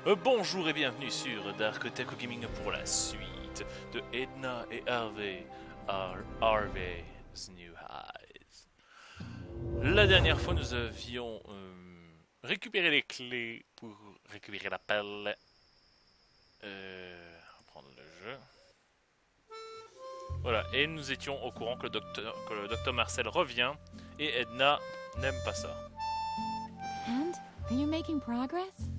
Bonjour et bienvenue sur DarkOtaku Gaming pour la suite de Edna et Harvey, Harvey's New Highs. La dernière fois, nous avions récupéré les clés pour récupérer la pelle. Reprendre le jeu. Voilà, et nous étions au courant que le docteur Marcel revient et Edna n'aime pas ça. And are you making progress?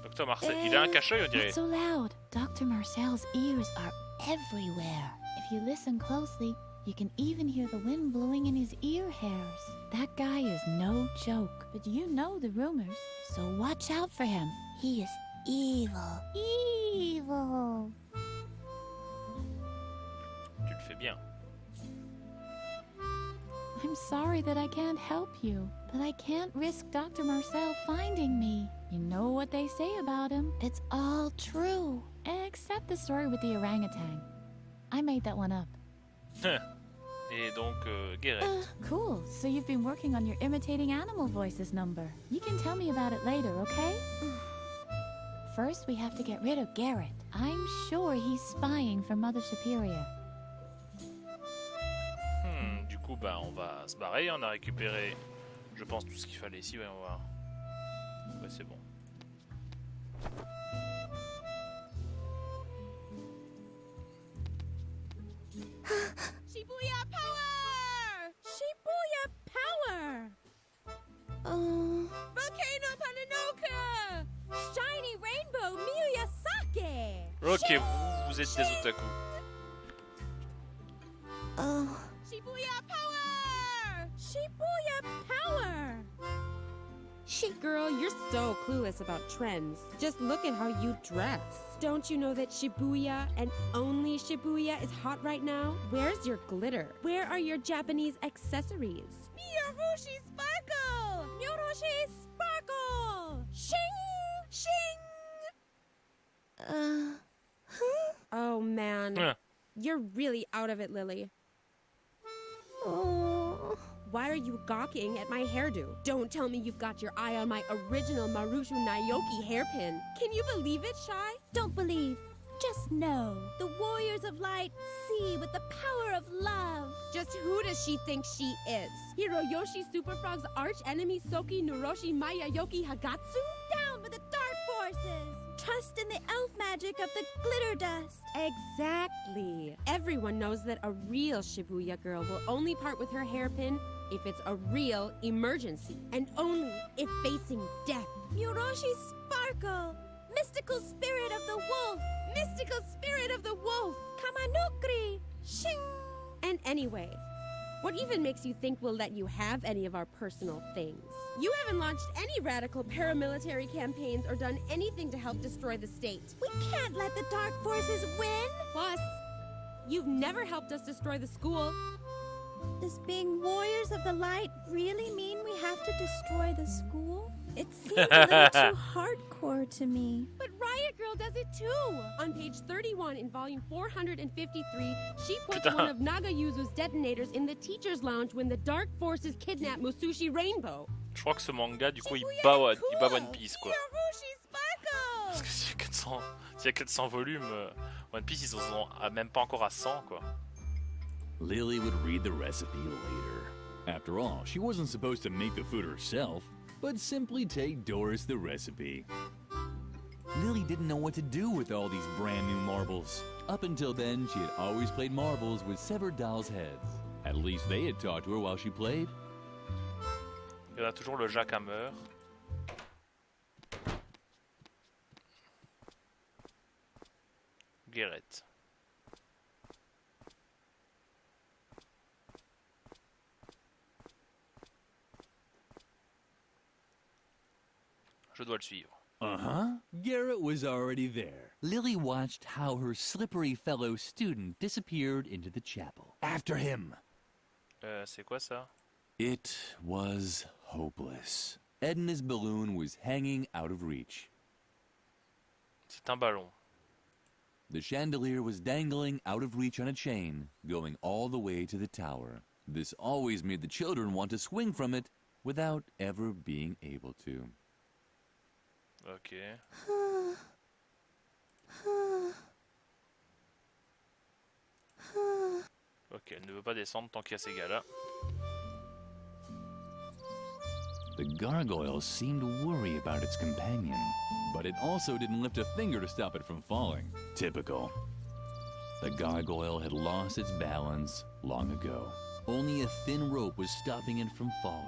Docteur Marcel, il a un cache-œil, on dirait. Not so loud. Dr. Marcel's ears are everywhere. If you listen closely, you can even hear the wind blowing in his ear hairs. That guy is no joke, but you know the rumors, so watch out for him. He is evil. Evil. Tu le fais bien. I'm sorry that I can't help you, but I can't risk Dr. Marcel finding me. You know what they say about him. It's all true. Except the story with the orangutan. I made that one up. Et donc, Guérette. Cool. So you've been working on your imitating animal voices number. You can tell me about it later, okay? First, we have to get rid of Garrett. I'm sure he's spying for Mother Superior. Du coup, bah, on va se barrer. On a récupéré, je pense, tout ce qu'il fallait ici. Ouais, on va voir. Ouais, c'est bon. Shibuya power! Shibuya power! Volcano Pananoka! Shiny rainbow Miyazaki! Ok, vous êtes des otaku. Shibuya power! Shibuya power! Girl, you're so clueless about trends. Just look at how you dress. Don't you know that Shibuya and only Shibuya is hot right now? Where's your glitter? Where are your Japanese accessories? Miyorushi sparkle! Miyorushi sparkle! Shing! Shing! Oh man. You're really out of it, Lillie. Why are you gawking at my hairdo? Don't tell me you've got your eye on my original Marushu Naoki hairpin. Can you believe it, Shy? Don't believe. Just know. The Warriors of Light see with the power of love. Just who does she think she is? Hiroyoshi Superfrog's arch enemy Soki Nuroshi Mayayoki Hagatsu? Down with the dark forces! Trust in the elf magic of the glitter dust. Exactly. Everyone knows that a real Shibuya girl will only part with her hairpin if it's a real emergency, and only if facing death. Miyorushi Sparkle! Mystical spirit of the wolf! Mystical spirit of the wolf! Kamanukri! Shing! And anyway, what even makes you think we'll let you have any of our personal things? You haven't launched any radical paramilitary campaigns or done anything to help destroy the state. We can't let the dark forces win! Plus, you've never helped us destroy the school. Does being Warriors of the Light really mean we have to destroy the school? It seems a little too hardcore to me. But Riot Girl does it too! On page 31 in volume 453, she puts one of Nagayuzu's detonators in the teacher's lounge when the dark forces kidnap Musushi Rainbow. Je crois que ce manga, du coup, il bat One Piece, quoi. Parce que s'il y a 400 volumes, One Piece, ils en sont même pas encore à 100, quoi. Lillie would read the recipe later. After all, she wasn't supposed to make the food herself, but simply take Doris the recipe. Lillie didn't know what to do with all these brand new marbles. Up until then, she had always played marbles with severed dolls' heads. At least they had talked to her while she played. Il y en a toujours le Jacques Hammer. Guérette. Je dois le suivre. Uh-huh. Garrett was already there. Lillie watched how her slippery fellow student disappeared into the chapel. After him. C'est quoi ça? It was hopeless. Edna's balloon was hanging out of reach. C'est un ballon. The chandelier was dangling out of reach on a chain, going all the way to the tower. This always made the children want to swing from it without ever being able to. Ok. Ok, elle ne veut pas descendre tant qu'il y a ces gars-là. The gargoyle seemed to worry about its companion, but it also didn't lift a finger to stop it from falling. Typical. The gargoyle had lost its balance long ago. Only a thin rope was stopping it from falling.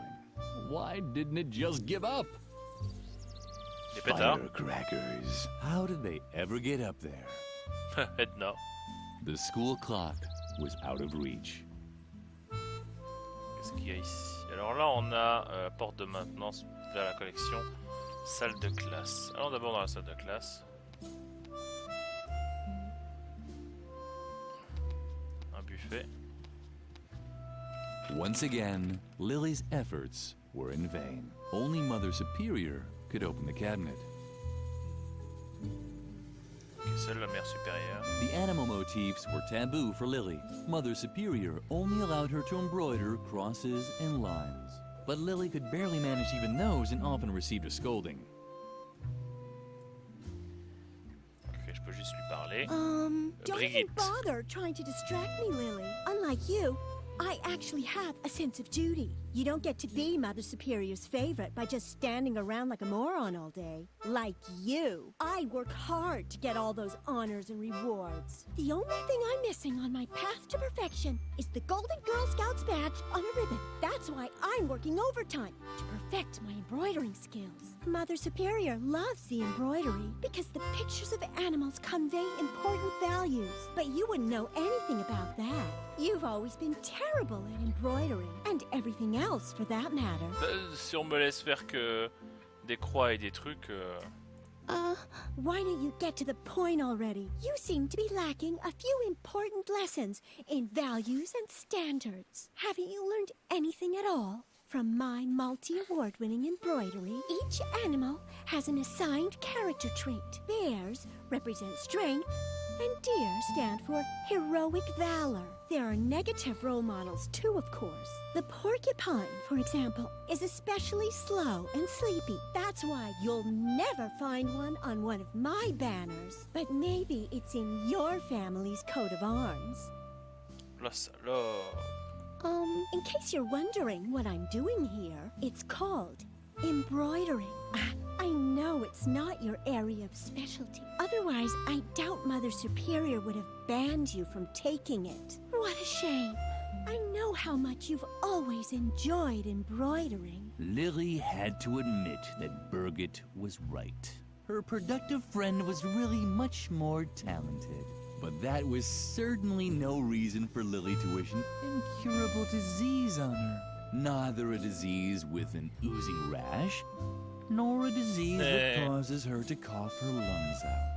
Why didn't it just give up? Les pétards. Firecrackers. How did they ever get up there? Edna. The school clock was out of reach. Qu'est-ce qu'il y a ici? Alors là, on a porte de maintenance vers la collection, salle de classe. Allons d'abord dans la salle de classe. Un buffet. Once again, Lily's efforts were in vain. Only Mother Superior could open the cabinet. Ok, seule la mère supérieure. The animal motifs were taboo for Lily. Mother Superior only allowed her to embroider crosses and lines. But Lily could barely manage even those and often received a scolding. Ok, je peux juste lui parler. Don't even Brigitte. bother trying to distract me, Lily. Unlike you, I actually have a sense of duty. You don't get to be Mother Superior's favorite by just standing around like a moron all day. Like you. I work hard to get all those honors and rewards. The only thing I'm missing on my path to perfection is the Golden Girl Scouts badge on a ribbon. That's why I'm working overtime, to perfect my embroidering skills. Mother Superior loves the embroidery because the pictures of animals convey important values. But you wouldn't know anything about that. You've always been terrible at embroidering, and everything else for that matter. Si on me laisse faire que des croix et des trucs... Why don't you get to the point already? You seem to be lacking a few important lessons in values and standards. Haven't you learned anything at all? From my multi-award-winning embroidery, each animal has an assigned character trait. Bears represent strength, and deer stand for heroic valor. There are negative role models too, of course. The porcupine, for example, is especially slow and sleepy. That's why you'll never find one on one of my banners. But maybe it's in your family's coat of arms. La salope. In case you're wondering what I'm doing here, it's called embroidering. I know it's not your area of specialty. Otherwise, I doubt Mother Superior would have banned you from taking it. What a shame. I know how much you've always enjoyed embroidering. Lily had to admit that Birgit was right. Her productive friend was really much more talented. But that was certainly no reason for Lily to wish an incurable disease on her. Neither a disease with an oozing rash, nor a disease that causes her to cough her lungs out.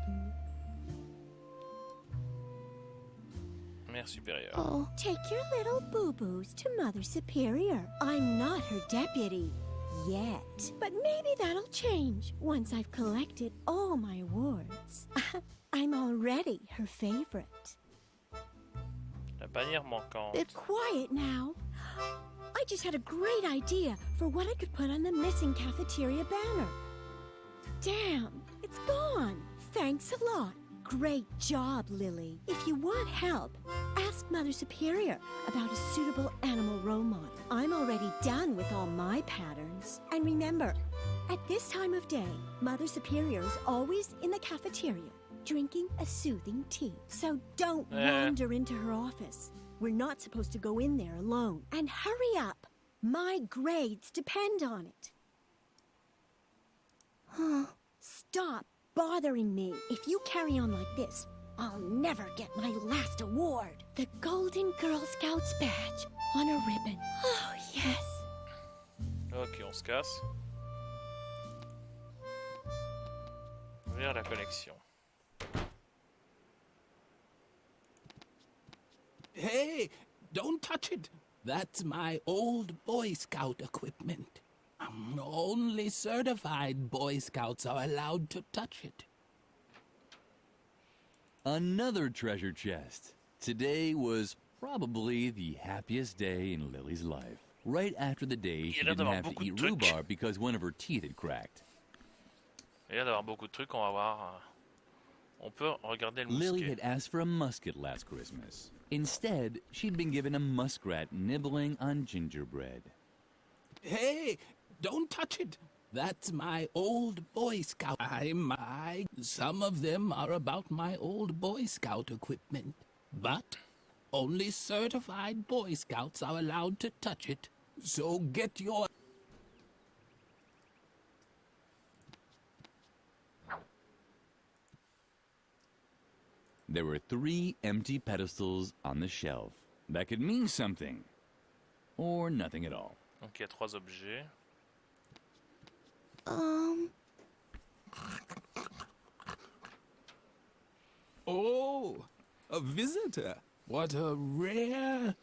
Mère supérieure. Oh, take your little boo-boos to Mother Superior. I'm not her deputy. Yet. But maybe that'll change once I've collected all my awards. I'm already her favorite. La bannière manquante. Be quiet now. I just had a great idea for what I could put on the missing cafeteria banner. Damn, it's gone. Thanks a lot. Great job, Lily. If you want help, ask Mother Superior about a suitable animal role model. I'm already done with all my patterns. And remember, at this time of day, Mother Superior is always in the cafeteria, drinking a soothing tea. So don't wander into her office. We're not supposed to go in there alone. And hurry up. My grades depend on it. Stop bothering me. If you carry on like this, I'll never get my last award. The Golden Girl Scouts badge on a ribbon. Oh, yes. Ok, on se casse. Ouvrir la collection. Hey, don't touch it. That's my old Boy Scout equipment. Only certified Boy Scouts are allowed to touch it. Another treasure chest. Today was probably the happiest day in Lily's life. Right after the day she didn't have to eat rhubarb because one of her teeth had cracked. Il y a d'avoir beaucoup de trucs, on va voir. On peut regarder le Lily mousquet. had asked for a musket last Christmas. Instead, she'd been given a muskrat nibbling on gingerbread. Hey, don't touch it. That's my old Boy Scout. Some of them are about my old Boy Scout equipment. But only certified Boy Scouts are allowed to touch it. So get your... There were 3 empty pedestals on the shelf. That could mean something. Or nothing at all. Donc il y a 3 objets. Oh, a visitor. What a rare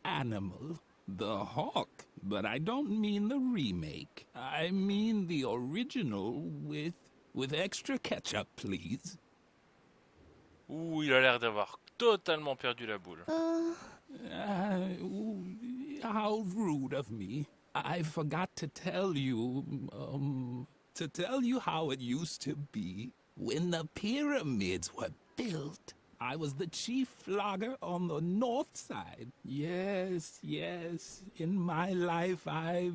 animal. The hawk. But I don't mean the remake. I mean the original with extra ketchup, please. Ouh, il a l'air d'avoir totalement perdu la boule. How rude of me. I forgot to tell you, how it used to be. When the pyramids were built, I was the chief flogger on the north side. Yes, in my life I've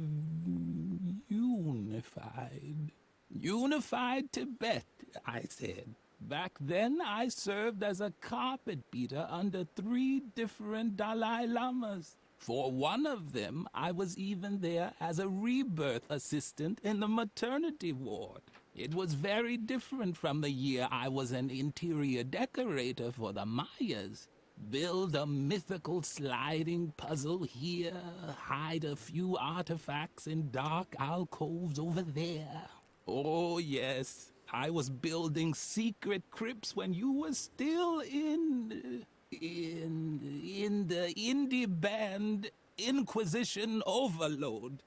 unified. Unified Tibet, I said. Back then, I served as a carpet beater under 3 different Dalai Lamas. For one of them, I was even there as a rebirth assistant in the maternity ward. It was very different from the year I was an interior decorator for the Mayas. Build a mythical sliding puzzle here, hide a few artifacts in dark alcoves over there. Oh, yes. I was building secret crypts when you were still in the indie band Inquisition Overload.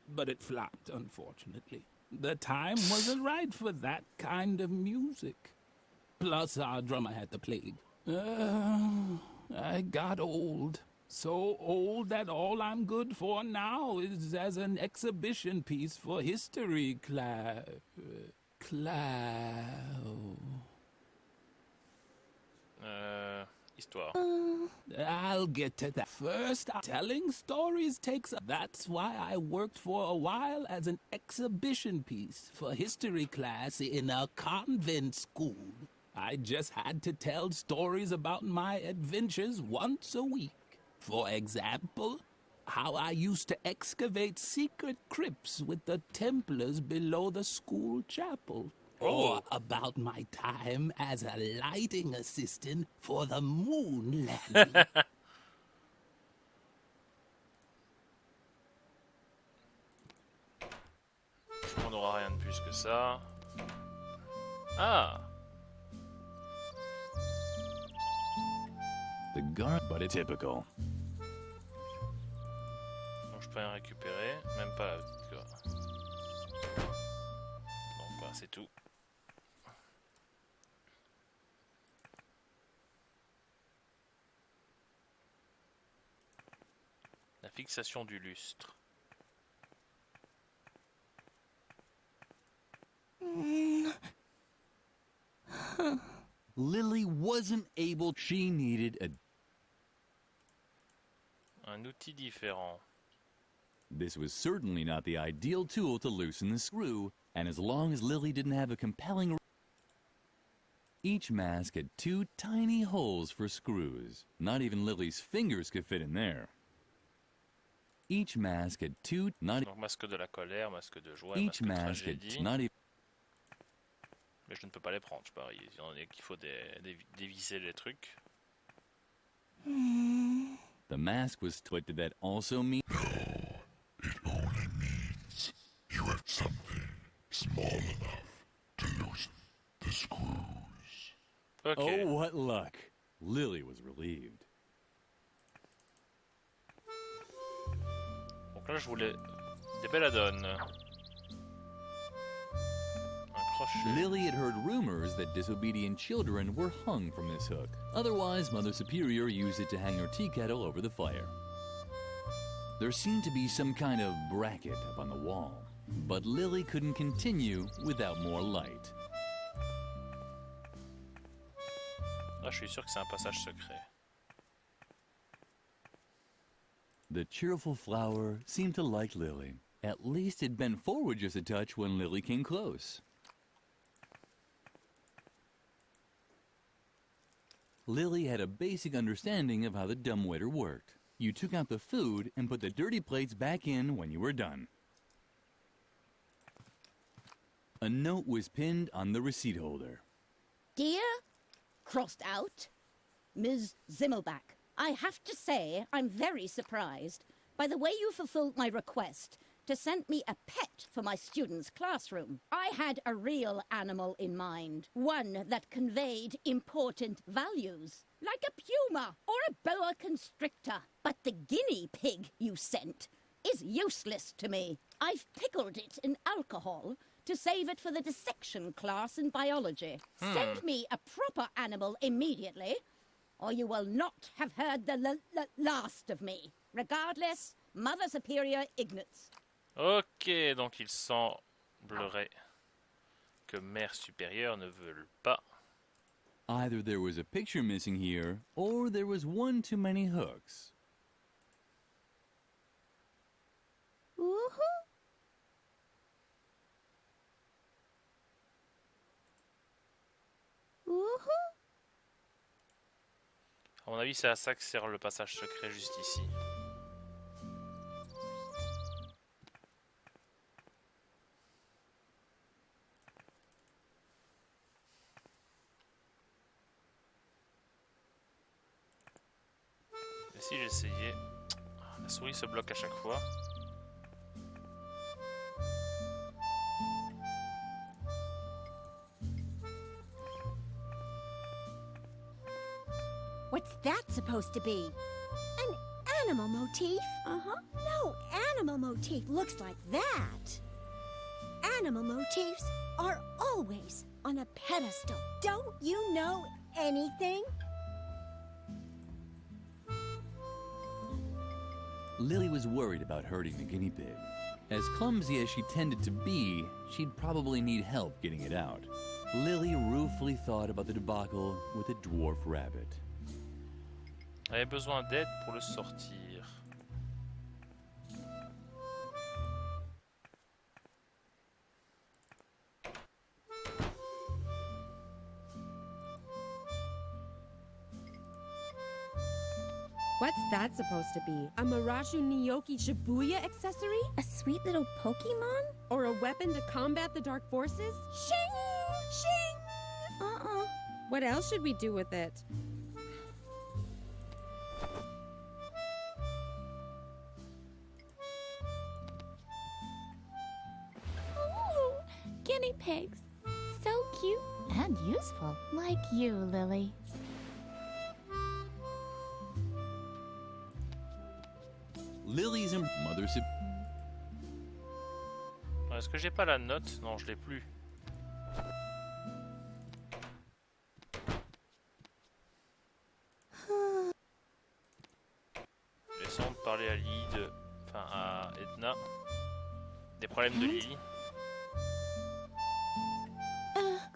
But it flopped, unfortunately. The time wasn't right for that kind of music. Plus, our drummer had the plague. I got old. So old that all I'm good for now is as an exhibition piece for history class. Histoire. I'll get to that. First, telling stories takes... That's why I worked for a while as an exhibition piece for history class in a convent school. I just had to tell stories about my adventures once a week. For example, how I used to excavate secret crypts with the Templars below the school chapel. Or about my time as a lighting assistant for the moon landing. On n'aura rien de plus que ça. Ah! The guard, but it's typical. Donc je peux rien récupérer, même pas la petite corde. Donc voilà, c'est tout. La fixation du lustre. Lily wasn't able. She needed Un outil différent. This was certainly not the ideal tool to loosen the screw, and as long as Lily didn't have a compelling... Each mask had 2 tiny holes for screws. Not even Lily's fingers could fit in there. Each mask had 2... Donc masque de la colère, masque de joie, Each masque de mask had tragédie. not even... Mais je ne peux pas les prendre, je parie. Il y en a qu'il faut dévisser les trucs. The mask was twisted. That also means... No, it only means you have something small enough to loosen the screws. Ok. Oh, what luck. Lily was relieved. Donc là, je voulais... Des belles donne. Un crochet. Lily had heard rumors that disobedient children were hung from this hook. Otherwise, Mother Superior used it to hang her tea kettle over the fire. There seemed to be some kind of bracket up on the wall. But Lillie couldn't continue without more light. Là, je suis sûr que c'est un passage secret. The cheerful flower seemed to like Lillie. At least it bent forward just a touch when Lillie came close. Lillie had a basic understanding of how the dumbwaiter worked. You took out the food and put the dirty plates back in when you were done. A note was pinned on the receipt holder. Dear, crossed out, Ms. Zimmelbach, I have to say I'm very surprised by the way you fulfilled my request to send me a pet for my students' classroom. I had a real animal in mind, one that conveyed important values, like a puma or a boa constrictor. But the guinea pig you sent is useless to me. I've pickled it in alcohol to save it for the dissection class in biology. Send me a proper animal immediately, or you will not have heard the last of me. Regardless, Mother Superior Ignatz. Ok, donc il semblerait que Mère Supérieure ne veut pas. Either there was a picture missing here, or there was one too many hooks. Woohoo! Woohoo! À mon avis, c'est à ça que sert le passage secret juste ici. Et si j'essayais... La souris se bloque à chaque fois. What's that supposed to be? An animal motif? Uh-huh. No animal motif looks like that. Animal motifs are always on a pedestal. Don't you know anything? Lillie was worried about hurting the guinea pig. As clumsy as she tended to be, she'd probably need help getting it out. Lillie ruefully thought about the debacle with the dwarf rabbit. Elle avait besoin d'aide pour le sortir. What's that supposed to be? A Marashu Nyoki Shibuya accessory? A sweet little Pokemon? Or a weapon to combat the dark forces? Shing! Shing! What else should we do with it? Ooh, guinea pigs. So cute and useful. Like you, Lillie. Lillie's and Mother Superior. Est-ce que j'ai pas la note? Non, je l'ai plus. Laissons de parler à Lillie de... Enfin, à Edna. Des problèmes de Lillie.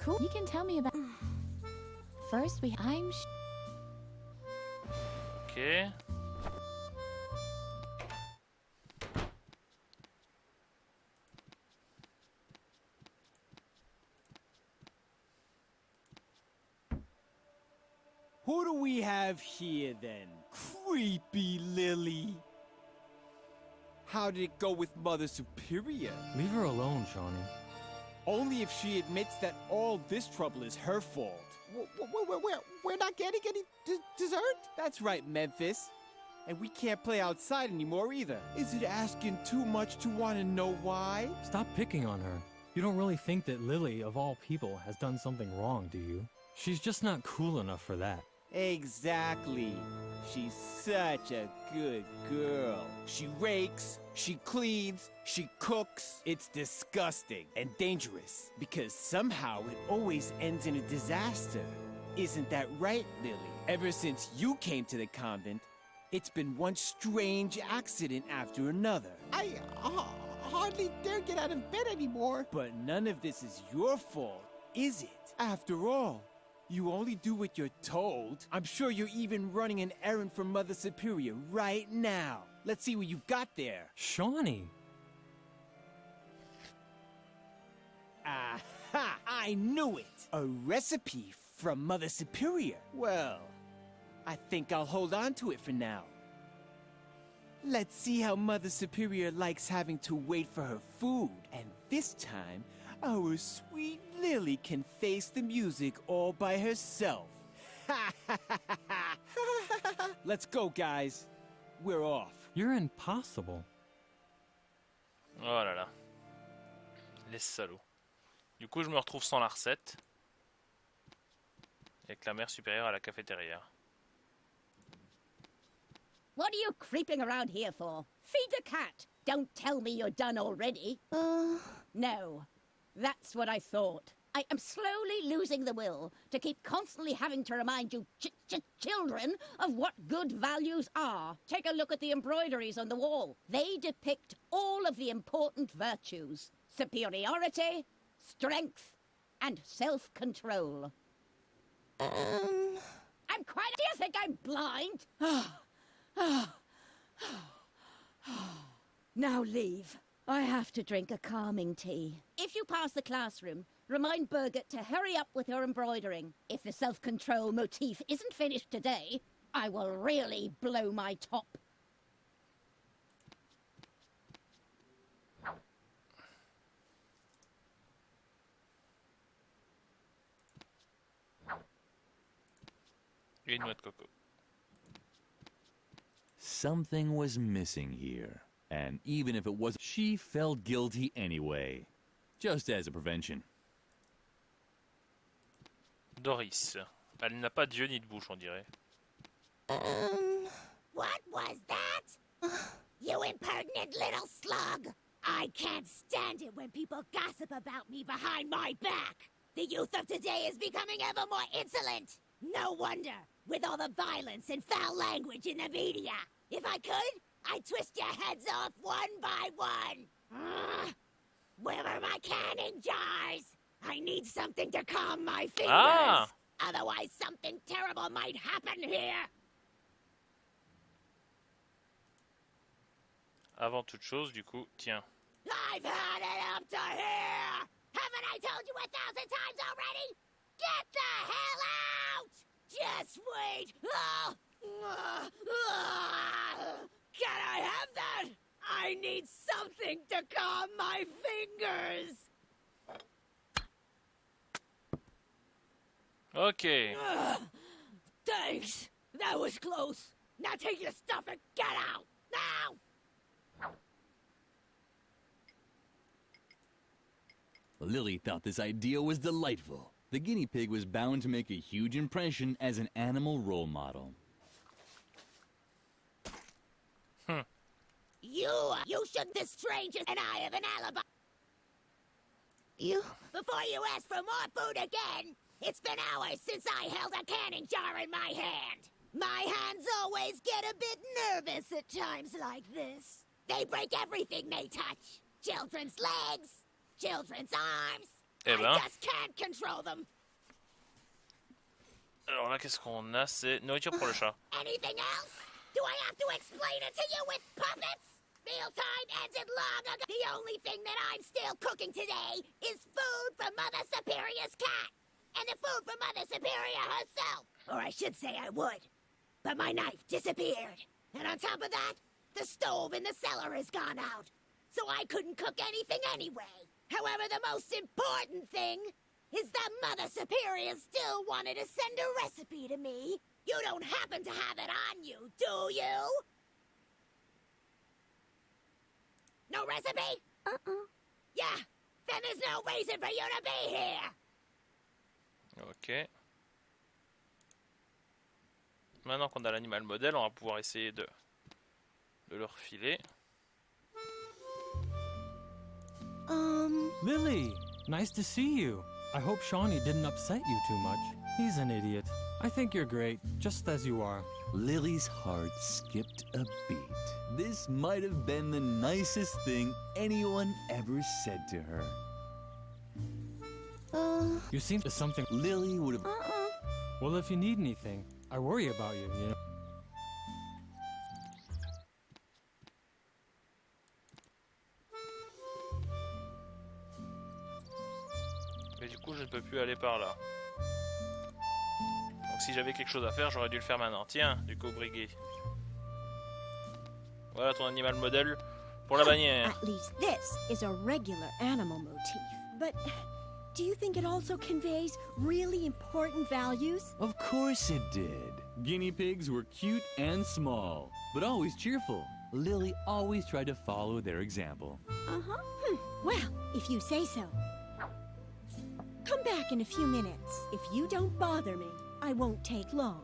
Cool. You can tell me about... First, Ok. Who do we have here, then? Creepy Lillie. How did it go with Mother Superior? Leave her alone, Shawnee. Only if she admits that all this trouble is her fault. We're not getting any dessert? That's right, Memphis. And we can't play outside anymore either. Is it asking too much to want to know why? Stop picking on her. You don't really think that Lillie, of all people, has done something wrong, do you? She's just not cool enough for that. Exactly. She's such a good girl. She rakes, she cleans, she cooks. It's disgusting and dangerous because somehow it always ends in a disaster. Isn't that right, Lillie? Ever since you came to the convent, it's been one strange accident after another. hardly dare get out of bed anymore. But none of this is your fault, is it? After all, you only do what you're told. I'm sure you're even running an errand for Mother Superior right now. Let's see what you've got there. Shawnee! Aha! I knew it! A recipe from Mother Superior. Well, I think I'll hold on to it for now. Let's see how Mother Superior likes having to wait for her food. And this time, our sweet Lillie can face the music all by herself. Let's go, guys. We're off. You're impossible. Oh là là. Les salauds. Du coup, je me retrouve sans la recette. Avec la mère supérieure à la cafétéria. What are you creeping around here for? Feed a cat. Don't tell me you're done already. No, that's what I thought. I am slowly losing the will to keep constantly having to remind you children of what good values are. Take a look at the embroideries on the wall. They depict all of the important virtues. Superiority, strength, and self-control. I'm quite... Do you think I'm blind? Now leave. I have to drink a calming tea. If you pass the classroom, remind Birgit to hurry up with her embroidering. If the self-control motif isn't finished today, I will really blow my top. Une noix de coco. Something was missing here. And even if it wasn't, she felt guilty anyway. Just as a prevention. Doris. Elle n'a pas d'yeux ni de bouche, on dirait. What was that? You impertinent little slug! I can't stand it when people gossip about me behind my back. The youth of today is becoming ever more insolent. No wonder, with all the violence and foul language in the media. If I could, I'd twist your heads off one by one. Where are my canning jars? I need something to calm my fingers. Ah! Otherwise, something terrible might happen here. Avant toute chose, du coup, tiens. I've had it up to here. Haven't I told you 1,000 times already? Get the hell out! Just wait. Can I have that? I need something to calm my fingers. Ok. Thanks. That was close. Now take your stuff and get out. Now! Lillie thought this idea was delightful. The guinea pig was bound to make a huge impression as an animal role model. You shouldn't. The strangers and I have an alibi. Before you ask for more food again, it's been hours since I held a canning jar in my hand. My hands always get a bit nervous at times like this. They break everything they touch. Children's legs, children's arms. Eh ben. I just can't control them. Alors là, qu'est-ce qu'on a? C'est nourriture pour le chat. Anything else? Do I have to explain it to you with puppets? Mealtime ended long ago. The only thing that I'm still cooking today is food for Mother Superior's cat. And the food for Mother Superior herself. Or I should say I would. But my knife disappeared. And on top of that, the stove in the cellar has gone out. So I couldn't cook anything anyway. However, the most important thing is that Mother Superior still wanted to send a recipe to me. You don't happen to have it on you, do you? No recipe? Yeah, then there's no reason for you to be here. Ok. Maintenant qu'on a l'animal modèle, on va pouvoir essayer de le refiler. Lillie, nice to see you. I hope Shawnee didn't upset you too much. He's an idiot. I think you're great, just as you are. Lily's heart skipped a beat. This might have been the nicest thing anyone ever said to her. You seem to something. Lillie would have... Well, if you need anything, I worry about you, you know. Mais du coup, je ne peux plus aller par là. Donc si j'avais quelque chose à faire, j'aurais dû le faire maintenant. Tiens, du cobriguet. Voilà ton animal modèle pour la bannière. At least this is a regular animal motif. But do you think it also conveys really important values? Of course it did. Guinea pigs were cute and small, but always cheerful. Lillie always tried to follow their example. Well, if you say so. Come back in a few minutes. If you don't bother me, I won't take long.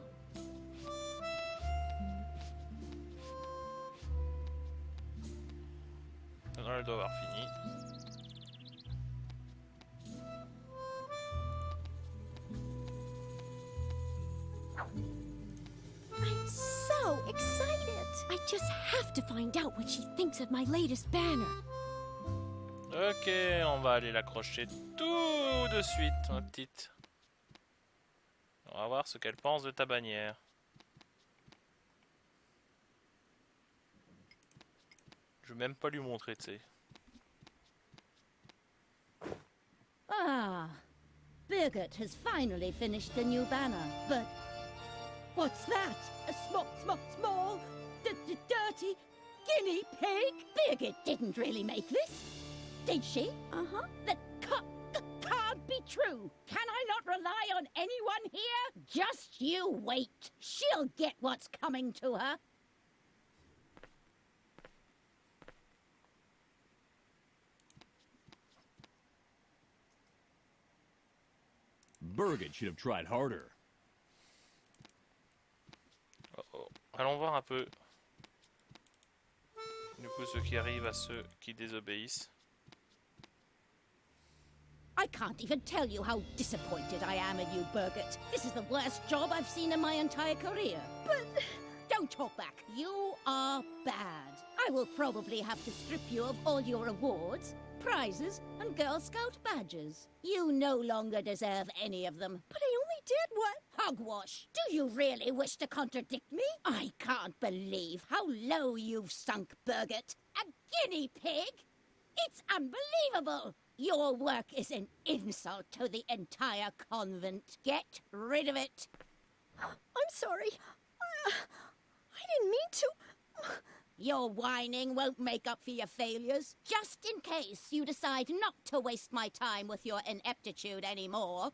Elle doit avoir fini. I'm so excited. I just have to find out what she thinks of my latest banner. Ok, on va aller l'accrocher tout de suite, ma petite. On va voir ce qu'elle pense de ta bannière. Je vais même pas lui montrer, tu sais. Ah, Birgit has finally finished the new banner, but what's that? A small, dirty guinea pig? Birgit didn't really make this, did she? That can't be true. Can I not rely on anyone here? Just you wait. She'll get what's coming to her. Birgit should have tried harder. Oh. Allons voir un peu. Du coup, ceux qui arrivent à ceux qui désobéissent. I can't even tell you how disappointed I am in you, Birgit. This is the worst job I've seen in my entire career. But don't talk back. You are bad. I will probably have to strip you of all your awards, prizes, and Girl Scout badges. You no longer deserve any of them. But I only did what? Hogwash! Do you really wish to contradict me? I can't believe how low you've sunk, Birgit. A guinea pig? It's unbelievable! Your work is an insult to the entire convent. Get rid of it. I'm sorry. I didn't mean to. Your whining won't make up for your failures. Just in case you decide not to waste my time with your ineptitude anymore.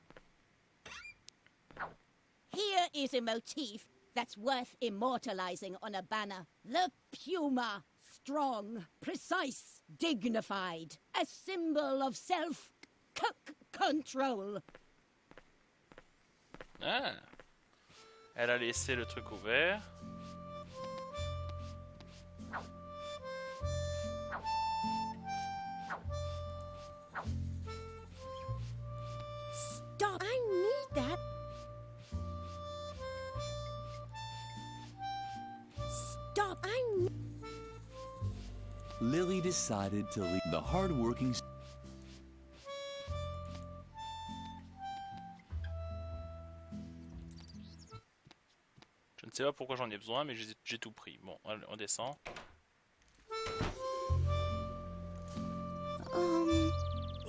Here is a motif that's worth immortalizing on a banner. The puma. Strong, precise, dignified. A symbol of self-control. Ah. Elle a laissé le truc ouvert. Stop! I need that. Stop! I need... Lillie decided to leave the hard-working... Je ne sais pas pourquoi j'en ai besoin, mais j'ai tout pris. Bon, on descend.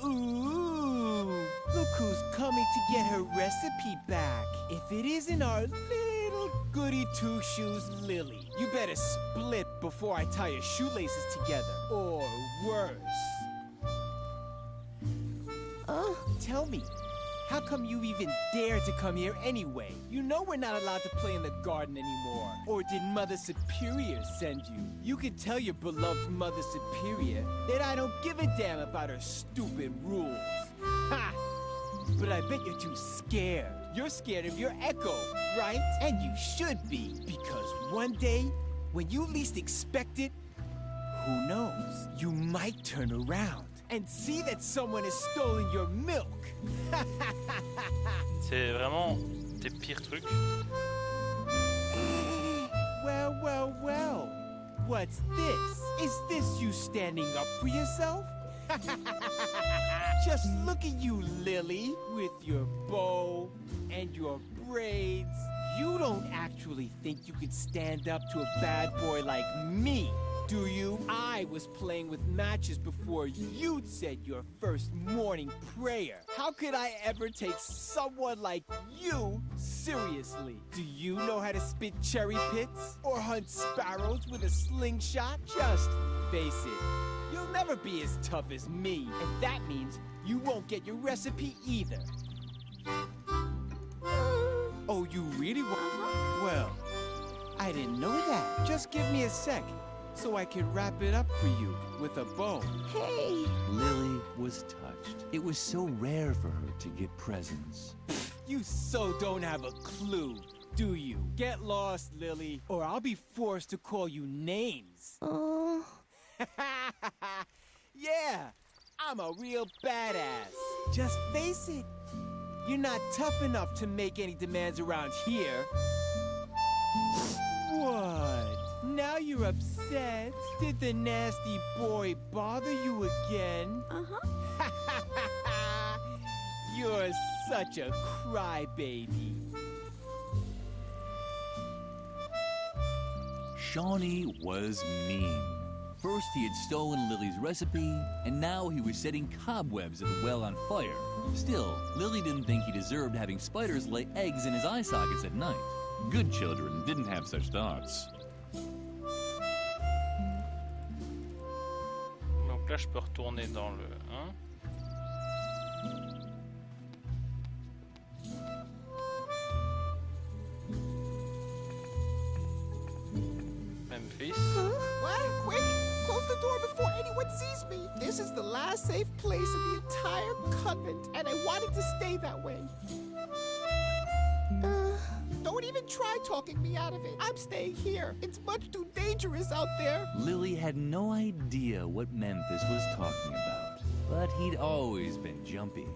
Ooh, look who's coming to get her recipe back. If it isn't our little goody two-shoes Lillie, you better split before I tie your shoelaces together. Or worse. Tell me, how come you even dared to come here anyway? You know we're not allowed to play in the garden anymore. Or did Mother Superior send you? You can tell your beloved Mother Superior that I don't give a damn about her stupid rules. Ha! But I bet you're too scared. You're scared of your echo, right? And you should be, because one day, when you least expect it, who knows? You might turn around and see that someone has stolen your milk. C'est vraiment tes pires trucs. Well, well, well. What's this? Is this you standing up for yourself? Just look at you, Lillie, with your bow and your braids. You don't actually think you could stand up to a bad boy like me, do you? I was playing with matches before you'd said your first morning prayer. How could I ever take someone like you seriously? Do you know how to spit cherry pits? Or hunt sparrows with a slingshot? Just face it. You'll never be as tough as me, and that means you won't get your recipe either. Oh, you really want? Well, I didn't know that. Just give me a sec, so I can wrap it up for you with a bow. Hey! Lillie was touched. It was so rare for her to get presents. You so don't have a clue, do you? Get lost, Lillie, or I'll be forced to call you names. Yeah, I'm a real badass. Just face it. You're not tough enough to make any demands around here. What? Now you're upset? Did the nasty boy bother you again? You're such a crybaby. Shawnee was mean. First, he had stolen Lillie's recipe, and now he was setting cobwebs at the well on fire. Still, Lillie didn't think he deserved having spiders lay eggs in his eye sockets at night. Good children didn't have such thoughts. Donc là, je peux retourner dans le 1. Memphis. What? Quick! Close the door before anyone sees me. This is the last safe place in the entire convent, and I wanted to stay that way. Don't even try talking me out of it. I'm staying here. It's much too dangerous out there. Lillie had no idea what Memphis was talking about, but he'd always been jumpy.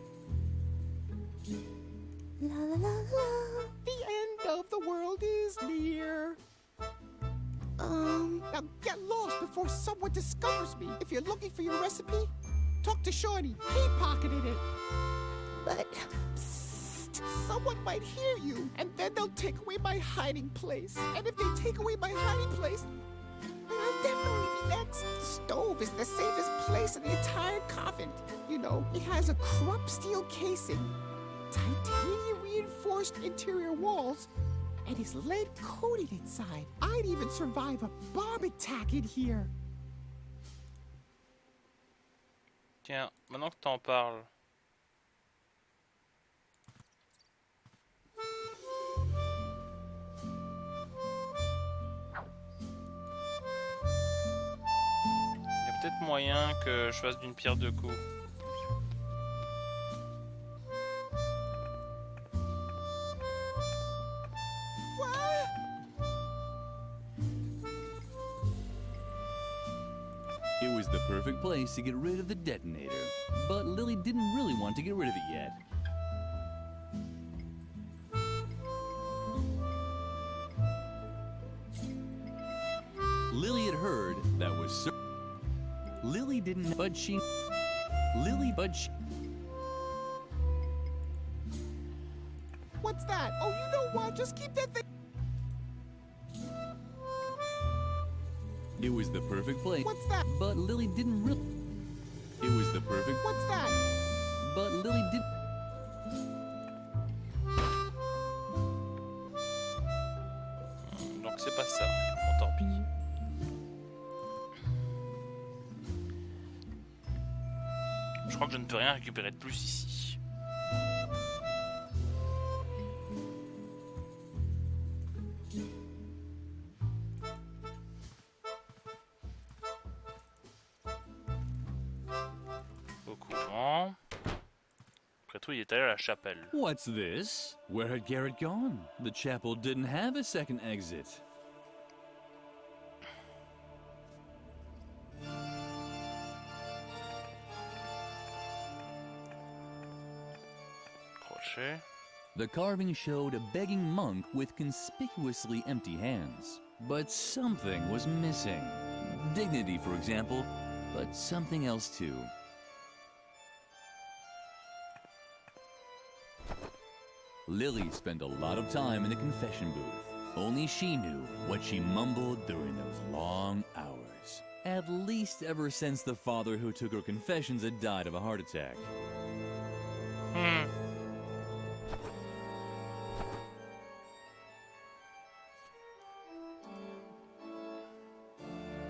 La la la la. The end of the world is near. Now get lost before someone discovers me. If you're looking for your recipe, talk to Shawnee. He pocketed it. But... Psst. Someone might hear you, and then they'll take away my hiding place. And if they take away my hiding place, I'll definitely be next. The stove is the safest place in the entire convent. You know, it has a corrupt steel casing, titanium reinforced interior walls, and is lead coated inside. I'd even survive a bomb attack in here. Tiens, maintenant que t'en parles. Il y a peut-être moyen que je fasse d'une pierre deux coups. It was the perfect place to get rid of the detonator, but Lillie didn't really want to get rid of it yet. Lillie had heard that was Lillie didn't, but she... What's that? Oh, you know what? Just keep that thing. It was the perfect place. What's that? But Lillie didn't really... It was the perfect... What's that? But Lillie didn't... Donc c'est pas ça. Bon, tant pis. Je crois que je ne peux rien récupérer de plus ici. Au courant. Après tout, il est allé à la chapelle. What's this? Where had Garrett gone? The chapel didn't have a second exit. Crochet. The carving showed a begging monk with conspicuously empty hands. But something was missing. Dignity, for example, but something else too. Lillie spent a lot of time in the confession booth. Only she knew what she mumbled during those long hours. At least ever since the father who took her confessions had died of a heart attack.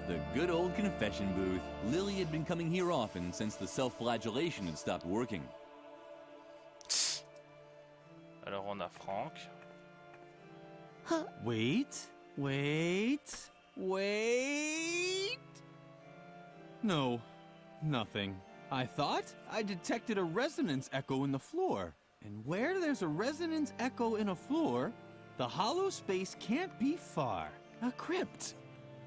The good old confession booth. Lillie had been coming here often since the self-flagellation had stopped working. Alors on a Franck. Wait. No, nothing. I thought I detected a resonance echo in the floor. And where there's a resonance echo in a floor, the hollow space can't be far. A crypt.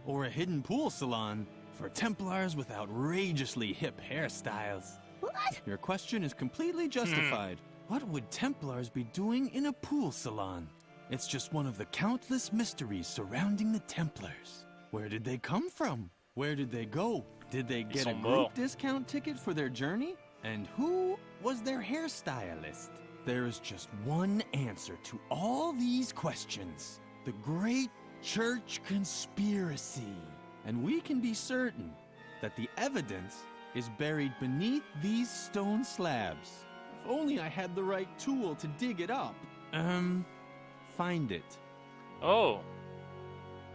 Or a hidden pool salon for Templars with outrageously hip hairstyles. What? Your question is completely justified. What would Templars be doing in a pool salon? It's just one of the countless mysteries surrounding the Templars. Where did they come from? Where did they go? Did they get a group discount ticket for their journey? And who was their hairstylist? There is just one answer to all these questions. The Great Church Conspiracy. And we can be certain that the evidence is buried beneath these stone slabs. If only I had the right tool to dig it up. Find it. Oh!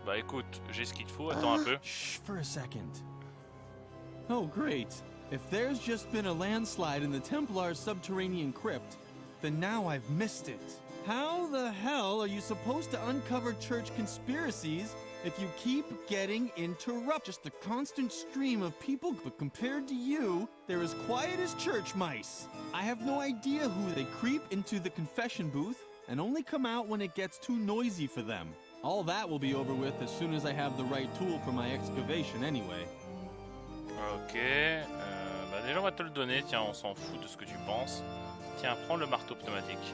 Bah écoute, j'ai ce qu'il te faut, attends un peu. Shh, for a second. Oh, great. If there's just been a landslide in the Templar's subterranean crypt, then now I've missed it. How the hell are you supposed to uncover church conspiracies if you keep getting interrupted? Just a constant stream of people, but compared to you, they're as quiet as church mice. I have no idea who they creep into the confession booth and only come out when it gets too noisy for them. All that will be over with as soon as I have the right tool for my excavation anyway. Ok, bah déjà on va te le donner, tiens, on s'en fout de ce que tu penses. Tiens, prends le marteau pneumatique.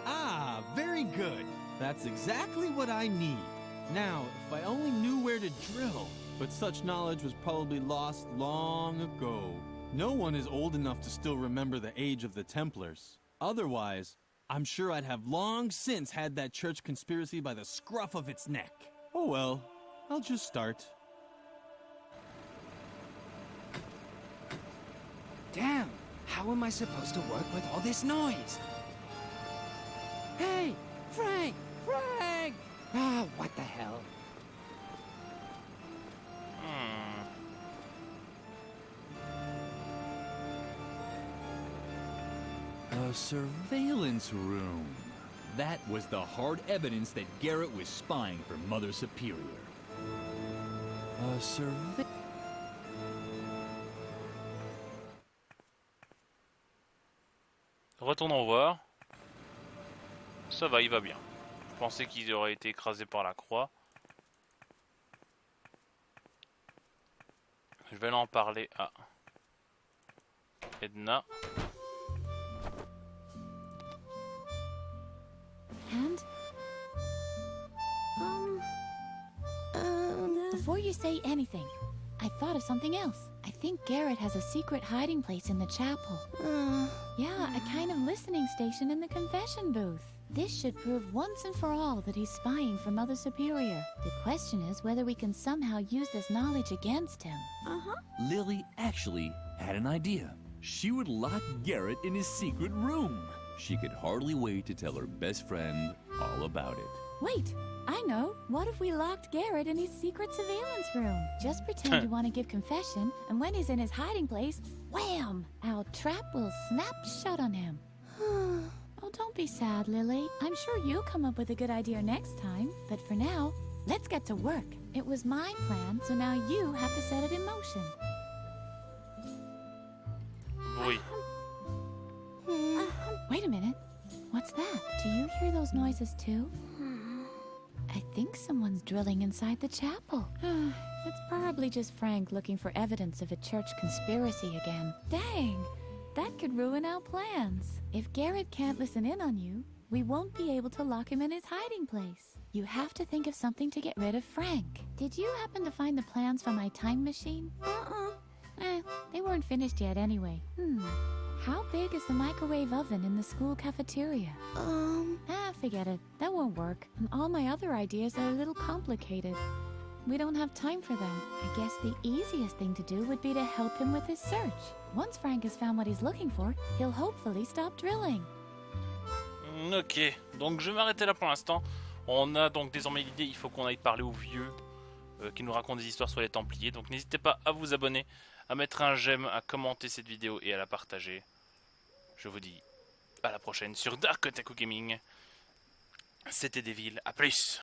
Ah, very good. That's exactly what I need. Now, if I only knew where to drill. But such knowledge was probably lost long ago. No one is old enough to still remember the age of the Templars. Otherwise, I'm sure I'd have long since had that church conspiracy by the scruff of its neck. Oh well, I'll just start. Damn, how am I supposed to work with all this noise? Hey, Frank! Ah, what the hell? A surveillance room. That was the hard evidence that Garrett was spying for Mother Superior. A Retournons voir. Ça va, il va bien. Je pensais qu'il aurait été écrasé par la croix. Je vais en parler à Edna. And? Before you say anything, I thought of something else. I think Garrett has a secret hiding place in the chapel. Yeah, a kind of listening station in the confession booth. This should prove once and for all that he's spying for Mother Superior. The question is whether we can somehow use this knowledge against him. Lillie actually had an idea. She would lock Garrett in his secret room. She could hardly wait to tell her best friend all about it. Wait, I know. What if we locked Garrett in his secret surveillance room? Just pretend you want to give confession, and when he's in his hiding place, wham! Our trap will snap shut on him. Oh, don't be sad, Lillie. I'm sure you'll come up with a good idea next time. But for now, let's get to work. It was my plan, so now you have to set it in motion. Oui. Wait a minute. What's that? Do you hear those noises too? I think someone's drilling inside the chapel. It's probably just Frank looking for evidence of a church conspiracy again. Dang! That could ruin our plans. If Garrett can't listen in on you, we won't be able to lock him in his hiding place. You have to think of something to get rid of Frank. Did you happen to find the plans for my time machine? They weren't finished yet anyway. How big is the microwave oven in the school cafeteria? Forget it. That won't work. And all my other ideas are a little complicated. We don't have time for them. I guess the easiest thing to do would be to help him with his search. Once Frank has found what he's looking for, he'll hopefully stop drilling. Ok, donc je vais m'arrêter là pour l'instant. On a donc désormais l'idée, il faut qu'on aille parler aux vieux qui nous racontent des histoires sur les Templiers. Donc n'hésitez pas à vous abonner, à mettre un j'aime, à commenter cette vidéo et à la partager. Je vous dis à la prochaine sur DarkOtaku Gaming. C'était Devil, à plus.